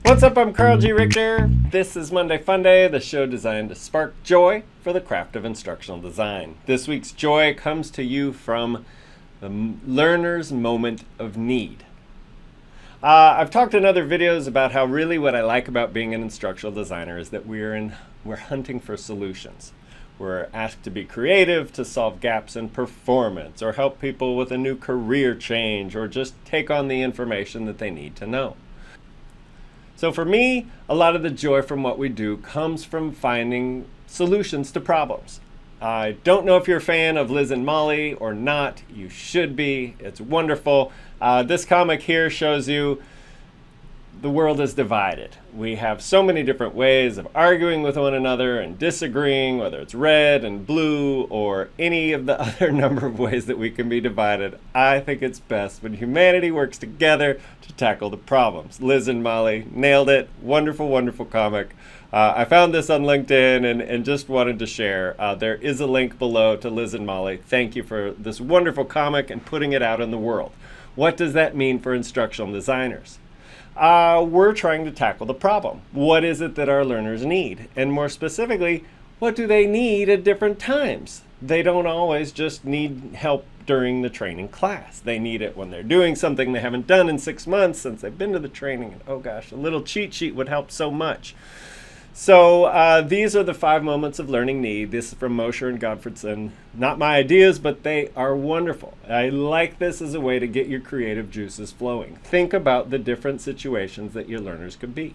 What's up? I'm Karl G Richter. This is Monday Funday, the show designed to spark joy for the craft of instructional design. This week's joy comes to you from the learner's moment of need. I've talked in other videos about how really what I like about being an instructional designer is that we're hunting for solutions. We're asked to be creative, to solve gaps in performance, or help people with a new career change, or just take on the information that they need to know. So for me, a lot of the joy from what we do comes from finding solutions to problems. I don't know if you're a fan of Liz and Molly or not. You should be. It's wonderful. This comic here shows you the world is divided. We have so many different ways of arguing with one another and disagreeing, whether it's red and blue or any of the other number of ways that we can be divided. I think it's best when humanity works together to tackle the problems. Liz and Molly nailed it. Wonderful, wonderful comic. I found this on LinkedIn and just wanted to share. There is a link below to Liz and Molly. Thank you for this wonderful comic and putting it out in the world. What does that mean for instructional designers? We're trying to tackle the problem. What is it that our learners need? And more specifically, what do they need at different times? They don't always just need help during the training class. They need it when they're doing something they haven't done in 6 months since they've been to the training. And oh gosh, a little cheat sheet would help so much. So these are the 5 moments of learning need. This is from Mosher and Gottfredson. Not my ideas, but they are wonderful. I like this as a way to get your creative juices flowing. Think about the different situations that your learners could be.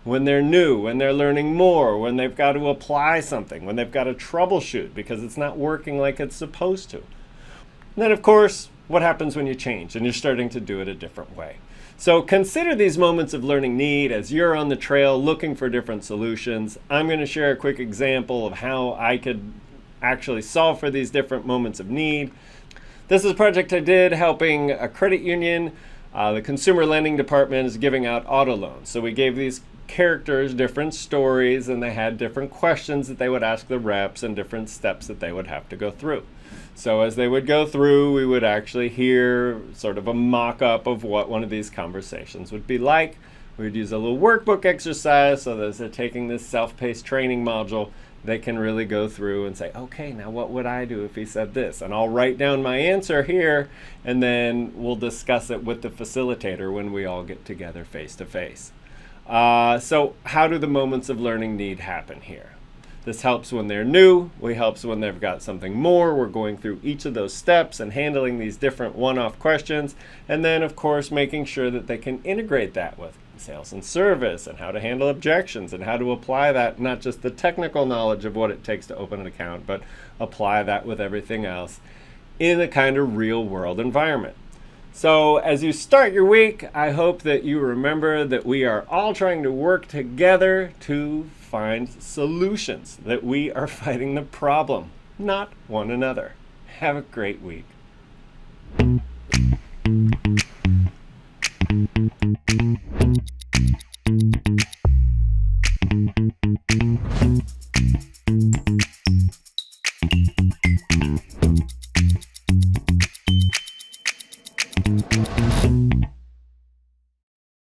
When they're new, when they're learning more, when they've got to apply something, when they've got to troubleshoot because it's not working like it's supposed to. And then, of course, what happens when you change and you're starting to do it a different way. So consider these moments of learning need as you're on the trail looking for different solutions. I'm going to share a quick example of how I could actually solve for these different moments of need. This is a project I did helping a credit union. The consumer lending department is giving out auto loans. So we gave these characters different stories and they had different questions that they would ask the reps and different steps that they would have to go through. So as they would go through, we would actually hear sort of a mock-up of what one of these conversations would be like. We would use a little workbook exercise so that as they're taking this self-paced training module, they can really go through and say, okay, now what would I do if he said this? And I'll write down my answer here, and then we'll discuss it with the facilitator when we all get together face-to-face. So how do the moments of learning need happen here? This helps when they're new. It helps when they've got something more. We're going through each of those steps and handling these different one-off questions. And then, of course, making sure that they can integrate that with sales and service and how to handle objections and how to apply that, not just the technical knowledge of what it takes to open an account, but apply that with everything else in a kind of real-world environment. So as you start your week, I hope that you remember that we are all trying to work together to find solutions, that we are fighting the problem, not one another. Have a great week.